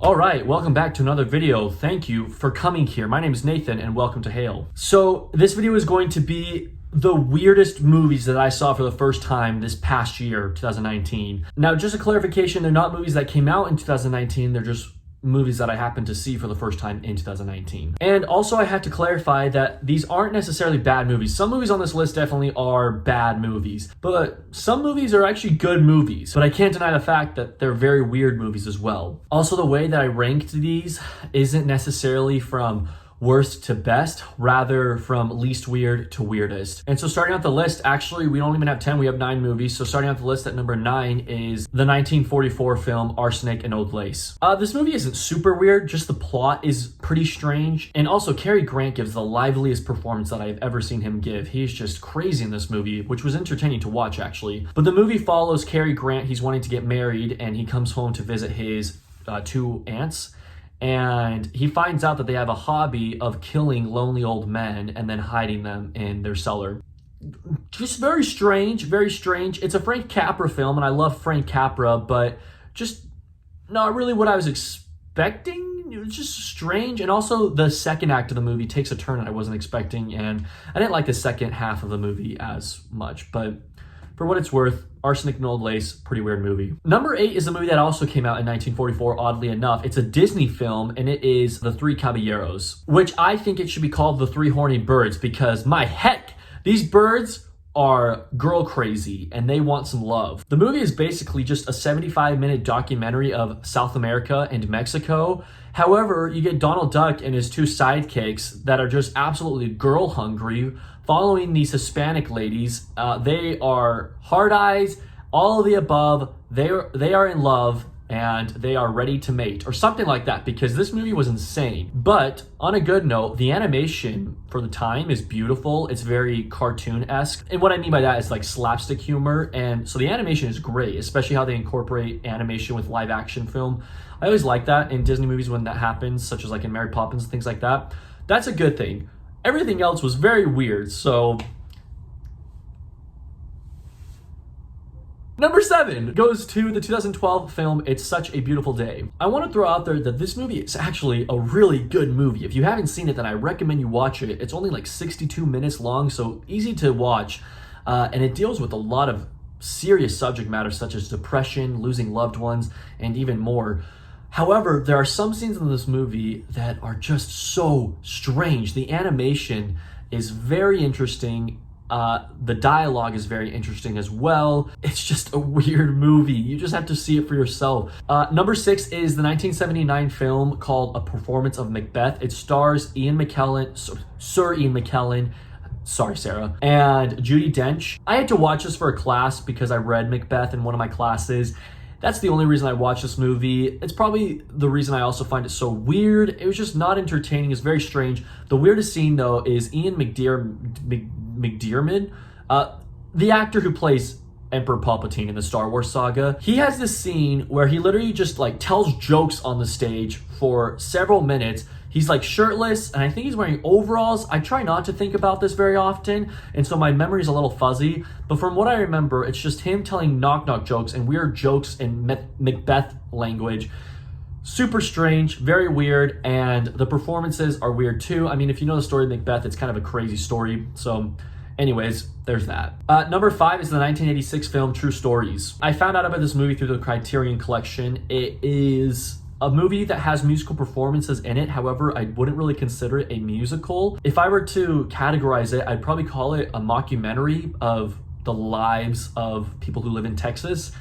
All right, welcome back to another video. Thank you for coming here. My name is Nathan and welcome to Hale. So this video is going to be the weirdest movies that I saw for the first time this past year, 2019. Now, just a clarification, they're not movies that came out in 2019, they're just movies that I happened to see for the first time in 2019. And also I have to clarify that these aren't necessarily bad movies. Some movies on this list definitely are bad movies, but some movies are actually good movies. But I can't deny the fact that they're very weird movies as well. Also, the way that I ranked these isn't necessarily from worst to best, rather from least weird to weirdest. And so starting out the list, actually, we don't even have 10, we have 9 movies. So starting out the list at number 9 is the 1944 film Arsenic and Old Lace. This movie isn't super weird, just the plot is pretty strange. And also Cary Grant gives the liveliest performance that I've ever seen him give. He's just crazy in this movie, which was entertaining to watch actually. But the movie follows Cary Grant, he's wanting to get married and he comes home to visit his 2 aunts. And he finds out that they have a hobby of killing lonely old men and then hiding them in their cellar. Just very strange, very strange. It's a Frank Capra film, and I love Frank Capra, but just not really what I was expecting. It was just strange. And also the second act of the movie takes a turn that I wasn't expecting, and I didn't like the second half of the movie as much, but for what it's worth, Arsenic and Old Lace, pretty weird movie. Number 8 is a movie that also came out in 1944, oddly enough. It's a Disney film, and it is The Three Caballeros, which I think it should be called The Three Horny Birds, because my heck, these birds are girl crazy, and they want some love. The movie is basically just a 75-minute documentary of South America and Mexico. However, you get Donald Duck and his 2 sidekicks that are just absolutely girl hungry, following these Hispanic ladies. They are hard eyes, all of the above. They are in love and they are ready to mate, or something like that, because this movie was insane. But on a good note, the animation for the time is beautiful. It's very cartoon-esque. And what I mean by that is like slapstick humor. And so the animation is great, especially how they incorporate animation with live action film. I always like that in Disney movies when that happens, such as like in Mary Poppins and things like that. That's a good thing. Everything else was very weird, so number 7 goes to the 2012 film It's Such a Beautiful Day. I want to throw out there that this movie is actually a really good movie. If you haven't seen it, then I recommend you watch it. It's only like 62 minutes long, so easy to watch, and it deals with a lot of serious subject matter such as depression, losing loved ones, and even more. However, there are some scenes in this movie that are just so strange. The animation is very interesting. The dialogue is very interesting as well. It's just a weird movie. You just have to see it for yourself. Number 6 is the 1979 film called A Performance of Macbeth. It stars Ian McKellen, Sir Ian McKellen, sorry, Sarah, and Judi Dench. I had to watch this for a class because I read Macbeth in one of my classes. That's the only reason I watched this movie. It's probably the reason I also find it so weird. It was just not entertaining. It's very strange. The weirdest scene, though, is Ian McDiarmid, the actor who plays Emperor Palpatine in the Star Wars saga. He has this scene where he literally just like tells jokes on the stage for several minutes. He's like shirtless, and I think he's wearing overalls. I try not to think about this very often, and so my memory is a little fuzzy. But from what I remember, it's just him telling knock-knock jokes and weird jokes in Macbeth language. Super strange, very weird, and the performances are weird too. I mean, if you know the story of Macbeth, it's kind of a crazy story. So anyways, there's that. Number 5 is the 1986 film True Stories. I found out about this movie through the Criterion Collection. It is a movie that has musical performances in it. However, I wouldn't really consider it a musical. If I were to categorize it, I'd probably call it a mockumentary of the lives of people who live in Texas.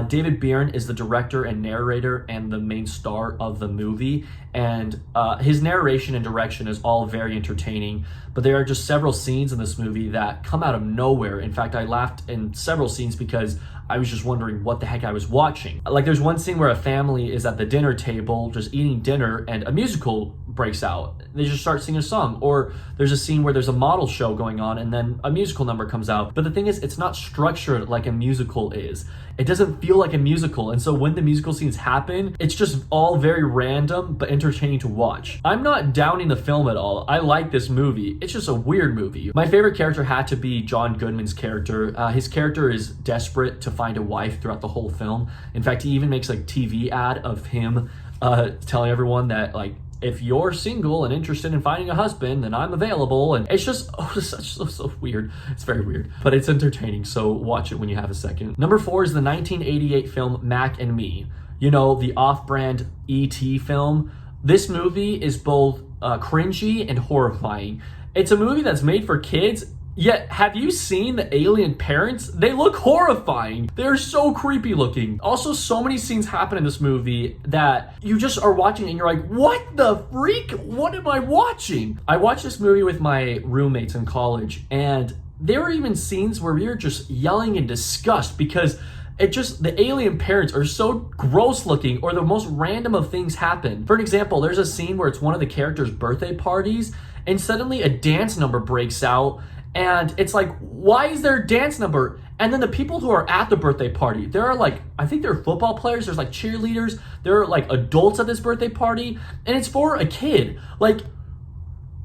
David Byrne is the director and narrator and the main star of the movie, and his narration and direction is all very entertaining, but there are just several scenes in this movie that come out of nowhere. In fact, I laughed in several scenes because I was just wondering what the heck I was watching. Like there's one scene where a family is at the dinner table just eating dinner and a musical breaks out. They just start singing a song. Or there's a scene where there's a model show going on and then a musical number comes out. But the thing is, it's not structured like a musical is. It doesn't feel like a musical. And so when the musical scenes happen, it's just all very random but entertaining to watch. I'm not downing the film at all. I like this movie. It's just a weird movie. My favorite character had to be John Goodman's character. His character is desperate to find a wife throughout the whole film. In fact, he even makes a TV ad of him telling everyone that, like, if you're single and interested in finding a husband, then I'm available. And it's just, so weird. It's very weird, but it's entertaining. So watch it when you have a second. Number 4 is the 1988 film Mac and Me. You know, the off-brand E.T. film. This movie is both cringy and horrifying. It's a movie that's made for kids. Yet, have you seen the alien parents? They look horrifying. They're so creepy looking. Also, so many scenes happen in this movie that you just are watching and you're like, what the freak? What am I watching? I watched this movie with my roommates in college, and there were even scenes where we were just yelling in disgust because the alien parents are so gross looking, or the most random of things happen. For an example, there's a scene where it's one of the characters' birthday parties, and suddenly a dance number breaks out. And it's like, why is there a dance number? And then the people who are at the birthday party, there are like, I think they're football players, there's like cheerleaders, there are like adults at this birthday party, and it's for a kid. Like,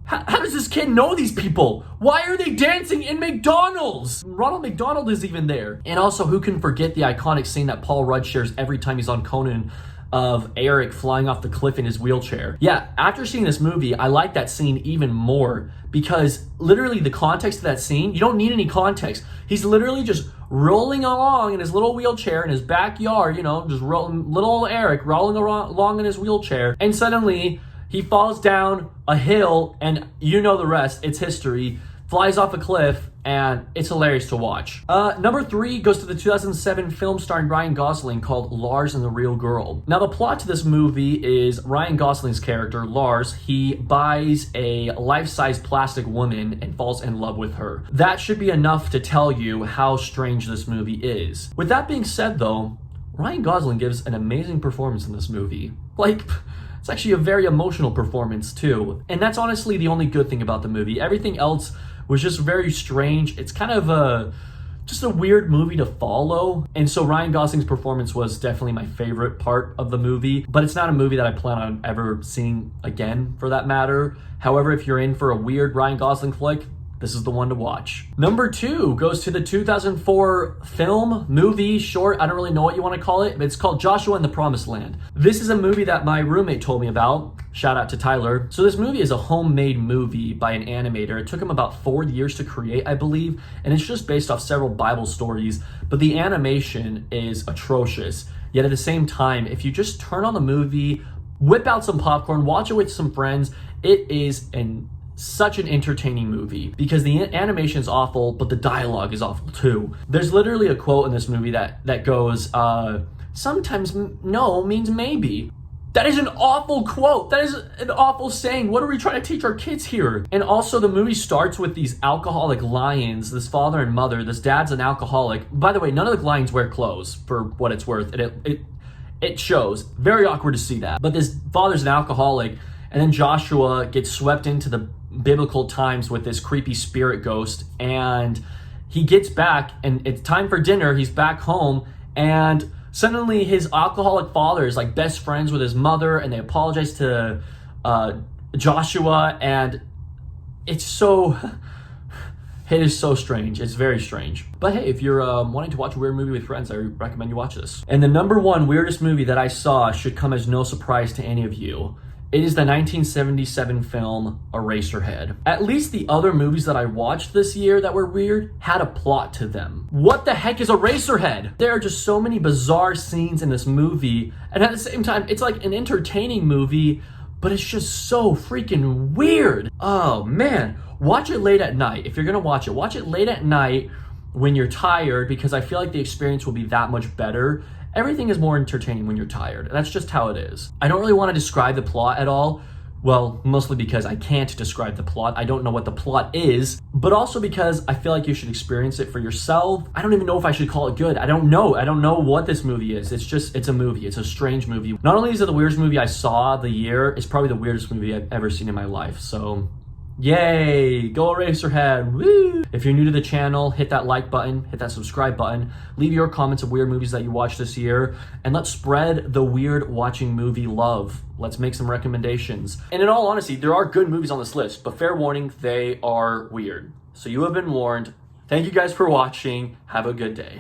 how does this kid know these people? Why are they dancing in McDonald's? Ronald McDonald is even there. And also, who can forget the iconic scene that Paul Rudd shares every time he's on Conan of Eric flying off the cliff in his wheelchair? Yeah, after seeing this movie, I like that scene even more because literally the context of that scene, you don't need any context. He's literally just rolling along in his little wheelchair in his backyard, you know, just rolling, little old Eric rolling along in his wheelchair, and suddenly he falls down a hill, and you know the rest, it's history, flies off a cliff, and it's hilarious to watch. Number 3 goes to the 2007 film starring Ryan Gosling called Lars and the Real Girl. Now, the plot to this movie is Ryan Gosling's character, Lars, he buys a life-size plastic woman and falls in love with her. That should be enough to tell you how strange this movie is. With that being said, though, Ryan Gosling gives an amazing performance in this movie. Like, it's actually a very emotional performance, too. And that's honestly the only good thing about the movie. Everything else was just very strange. It's kind of just a weird movie to follow. And so Ryan Gosling's performance was definitely my favorite part of the movie, but it's not a movie that I plan on ever seeing again for that matter. However, if you're in for a weird Ryan Gosling flick, this is the one to watch. Number 2 goes to the 2004 film, movie, short, I don't really know what you want to call it, but it's called Joshua and the Promised Land. This is a movie that my roommate told me about. Shout out to Tyler. So this movie is a homemade movie by an animator. It took him about 4 years to create, I believe, and it's just based off several Bible stories, but the animation is atrocious. Yet at the same time, if you just turn on the movie, whip out some popcorn, watch it with some friends, it is such an entertaining movie because the animation is awful, but the dialogue is awful too. There's literally a quote in this movie that goes, sometimes no means maybe. That is an awful quote. That is an awful saying. What are we trying to teach our kids here? And also the movie starts with these alcoholic lions, this father and mother. This dad's an alcoholic. By the way, none of the lions wear clothes for what it's worth. It shows. Very awkward to see that. But this father's an alcoholic, and then Joshua gets swept into the biblical times with this creepy spirit ghost, and he gets back and it's time for dinner. He's back home, and suddenly his alcoholic father is like best friends with his mother, and they apologize to Joshua, and it is so strange. It's very strange. But hey, if you're wanting to watch a weird movie with friends, I recommend you watch this. And the number 1 weirdest movie that I saw should come as no surprise to any of you. It is the 1977 film Eraserhead. At least the other movies that I watched this year that were weird had a plot to them. What the heck is Eraserhead? There are just so many bizarre scenes in this movie, and at the same time, it's like an entertaining movie, but it's just so freaking weird. Oh man, watch it late at night. If you're gonna watch it late at night when you're tired, because I feel like the experience will be that much better. Everything is more entertaining when you're tired. That's just how it is. I don't really want to describe the plot at all. Well, mostly because I can't describe the plot. I don't know what the plot is, but also because I feel like you should experience it for yourself. I don't even know if I should call it good. I don't know what this movie is. It's a movie. It's a strange movie. Not only is it the weirdest movie I saw the year, it's probably the weirdest movie I've ever seen in my life. So yay, go Eraserhead, woo! If you're new to the channel, hit that like button, hit that subscribe button, leave your comments of weird movies that you watched this year, and let's spread the weird watching movie love. Let's make some recommendations. And in all honesty, there are good movies on this list, but fair warning, they are weird. So you have been warned. Thank you guys for watching. Have a good day.